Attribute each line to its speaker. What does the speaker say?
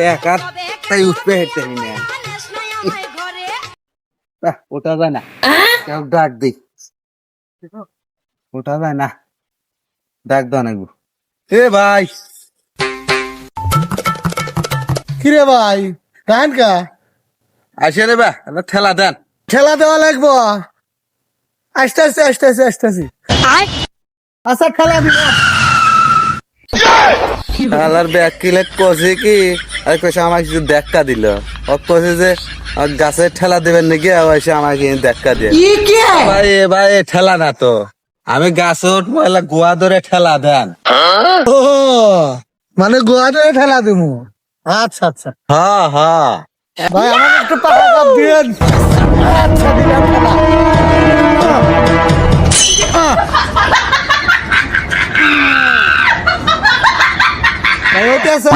Speaker 1: একা তাই উঠবে হেঁটে না ওটা যায় না কেউ ডাক দিই ওটা যায় না ডাক দাও না এ ভাই
Speaker 2: কিরে ভাই কান কা
Speaker 1: আসে রে বা ঠেলা দেন
Speaker 2: ঠেলা দেওয়া লাগবো আসতেছি আচ্ছা ঠেলা দিব
Speaker 1: শালার ব্যাগ কিলে কষে কি আর কষে আমাকে কিছু দেখা দিল ও কষে যে গাছে ঠেলা দেবেন নাকি এসে আমাকে দেখা দিয়ে ভাই ভাই ঠেলা না তো আমি গাছে উঠবো এলা গোয়া ধরে ঠেলা দেন
Speaker 2: ও মানে গোয়াতে ঠেলা দিব আচ্ছা আচ্ছা
Speaker 1: হ্যাঁ হ্যাঁ
Speaker 2: ভাই আমাকে একটু পাকা কাপ দিন আচ্ছা দিলাম ঠেলা ভাই ওতে আছে